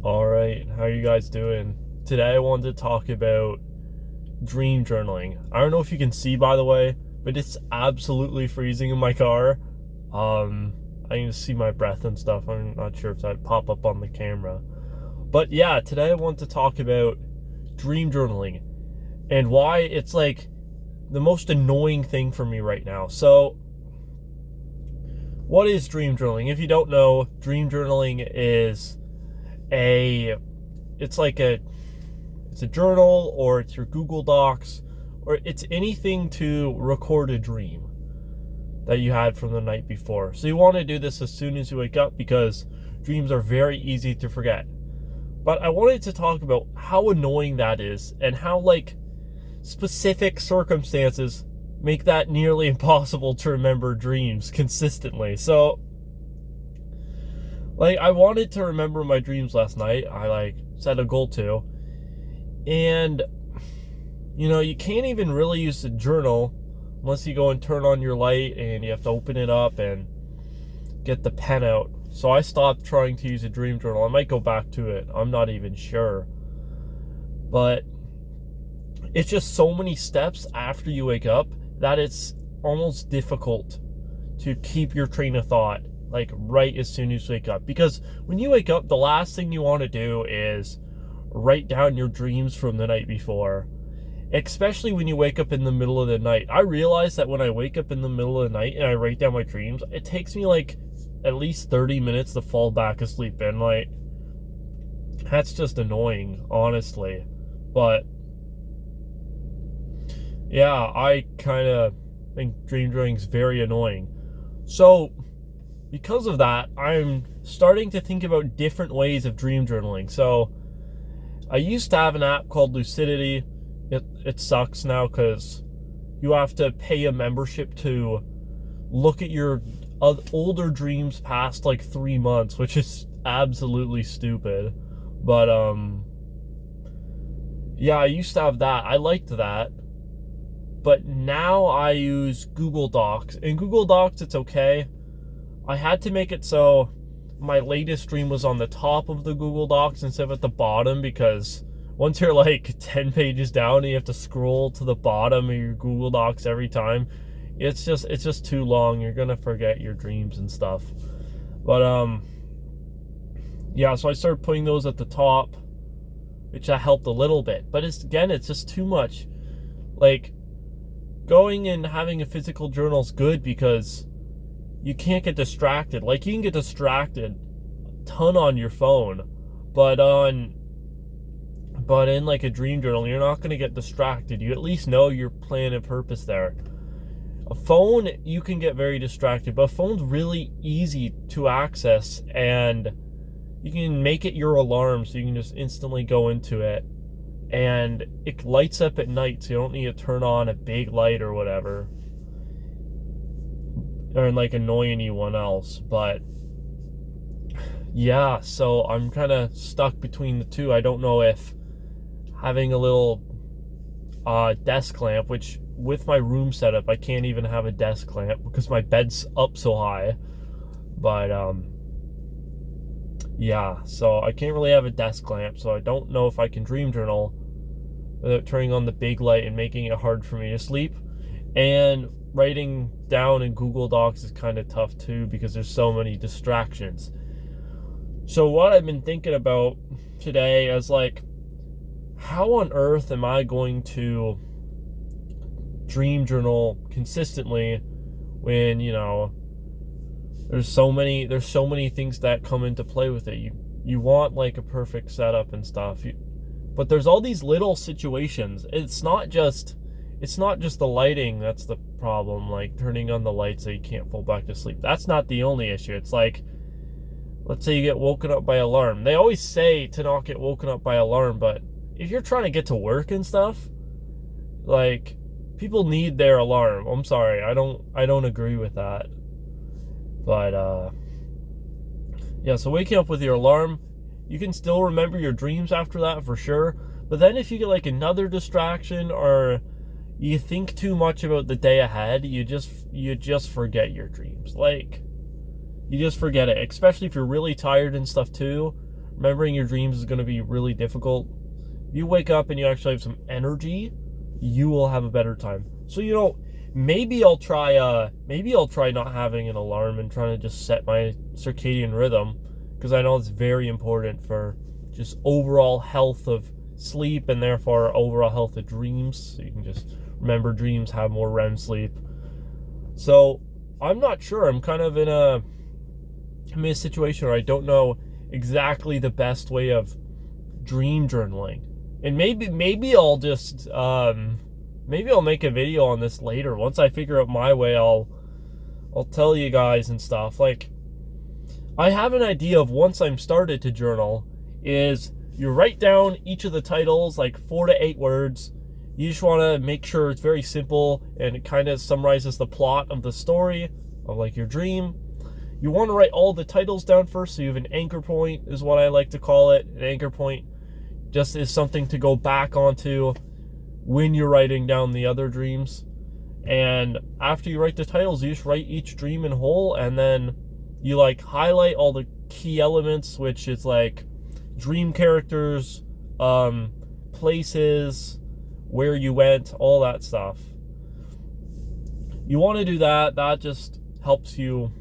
Alright, how are you guys doing? Today I wanted to talk about dream journaling. I don't know if you can see, by the way, but it's absolutely freezing in my car. I can see my breath and stuff. I'm not sure if that pop up on the camera. But yeah, today I want to talk about dream journaling and why it's like the most annoying thing for me right now. So, what is dream journaling? If you don't know, dream journaling is it's a journal, or it's your Google Docs, or it's anything to record a dream that you had from the night before. So you want to do this as soon as you wake up because dreams are very easy to forget. But I wanted to talk about how annoying that is and how specific circumstances make that nearly impossible to remember dreams consistently. So I wanted to remember my dreams last night. I set a goal to. And you can't even really use the journal unless you go and turn on your light and you have to open it up and get the pen out. So I stopped trying to use a dream journal. I might go back to it. I'm not even sure. But it's just so many steps after you wake up that it's almost difficult to keep your train of thought right as soon as you wake up. Because when you wake up, the last thing you want to do is write down your dreams from the night before, especially when you wake up in the middle of the night. I realize that when I wake up in the middle of the night and I write down my dreams, it takes me at least 30 minutes to fall back asleep, and that's just annoying, honestly. But yeah, I kind of think dream journaling is very annoying. So because of that, I'm starting to think about different ways of dream journaling. So I used to have an app called Lucidity. It sucks now because you have to pay a membership to look at your older dreams past 3 months, which is absolutely stupid. But yeah, I used to have that. I liked that. But now I use Google Docs. In Google Docs, it's okay. I had to make it so my latest dream was on the top of the Google Docs instead of at the bottom, because once you're 10 pages down and you have to scroll to the bottom of your Google Docs every time, it's just too long. You're gonna forget your dreams and stuff. But yeah, so I started putting those at the top, which that helped a little bit. But it's just too much. Going and having a physical journal is good because you can't get distracted. You can get distracted a ton on your phone, but in a dream journal, you're not going to get distracted. You at least know your plan and purpose there. A phone, you can get very distracted, but a phone's really easy to access, and you can make it your alarm so you can just instantly go into it, and it lights up at night, so you don't need to turn on a big light or whatever, or annoy anyone else. But yeah, so I'm kind of stuck between the two. I don't know if having a little desk lamp, which with my room setup, I can't even have a desk lamp because my bed's up so high. But yeah, so I can't really have a desk lamp, so I don't know if I can dream journal without turning on the big light and making it hard for me to sleep. And writing down in Google Docs is kind of tough too because there's so many distractions. So what I've been thinking about today is how on earth am I going to dream journal consistently when there's so many things that come into play with it. You want a perfect setup and stuff, but there's all these little situations. It's not just the lighting that's the problem, turning on the light so you can't fall back to sleep. That's not the only issue. It's let's say you get woken up by alarm. They always say to not get woken up by alarm, but if you're trying to get to work and stuff, people need their alarm. I'm sorry, I don't agree with that. But yeah, so waking up with your alarm, you can still remember your dreams after that for sure. But then if you get another distraction, or you think too much about the day ahead, you just forget your dreams. You just forget it, especially if you're really tired and stuff too. remembering your dreams is going to be really difficult. If you wake up and you actually have some energy, you will have a better time. So, you know, maybe I'll try not having an alarm and trying to just set my circadian rhythm, because I know it's very important for just overall health of sleep and therefore overall health of dreams. So you can just remember dreams, have more REM sleep. So I'm not sure. I'm kind of in a situation where I don't know exactly the best way of dream journaling. And maybe I'll just maybe I'll make a video on this later. Once I figure out my way, I'll tell you guys and stuff. Like, I have an idea of, once I'm started to journal, is you write down each of the titles, like 4 to 8 words. You just want to make sure it's very simple and it kind of summarizes the plot of the story of like your dream. You want to write all the titles down first, so you have an anchor point, is what I like to call it. An anchor point just is something to go back onto when you're writing down the other dreams. And after you write the titles, you just write each dream in whole, and then you like highlight all the key elements, which is like dream characters, places, where you went, all that stuff. You want to do that. That just helps you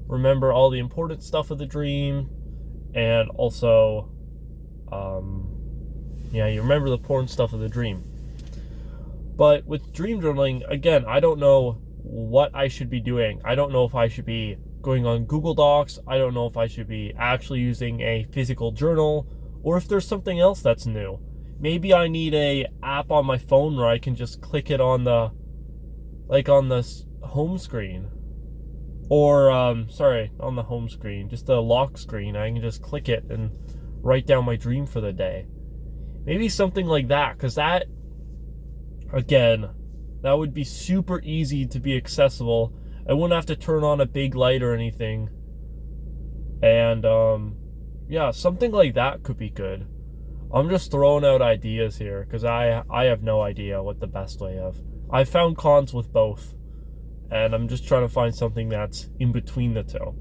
remember all the important stuff of the dream, and also you remember the important stuff of the dream. But with dream journaling, again, I don't know what I should be doing. I don't know if I should be going on Google Docs. I don't know if I should be actually using a physical journal, or if there's something else that's new. Maybe I need a app on my phone where I can just click it on the home screen. Or, on the home screen, just the lock screen. I can just click it and write down my dream for the day. Maybe something like that, because that, again, that would be super easy to be accessible. I wouldn't have to turn on a big light or anything. And, something like that could be good. I'm just throwing out ideas here, because I have no idea what the best way of. I found cons with both, and I'm just trying to find something that's in between the two.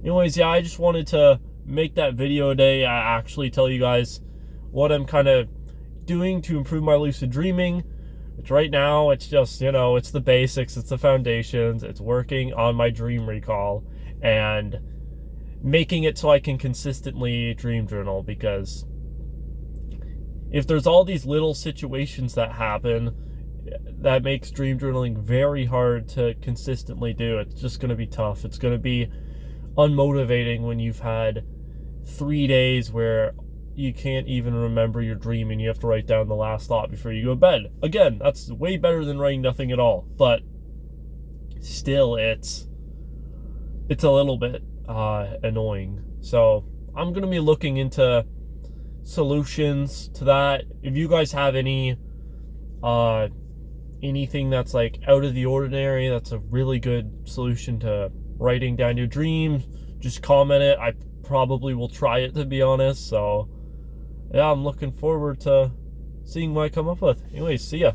Anyways, I just wanted to make that video today. I actually tell you guys what I'm kind of doing to improve my lucid dreaming. Which right now, it's just, it's the basics, it's the foundations, it's working on my dream recall, and making it so I can consistently dream journal, because if there's all these little situations that happen, that makes dream journaling very hard to consistently do. It's just going to be tough. It's going to be unmotivating when you've had 3 days where you can't even remember your dream and you have to write down the last thought before you go to bed. Again, that's way better than writing nothing at all, but still, it's a little bit annoying. So I'm going to be looking into solutions to that. If you guys have anything that's like out of the ordinary, that's a really good solution to writing down your dreams, just comment it. I probably will try it, to be honest. So I'm looking forward to seeing what I come up with. Anyways, see ya.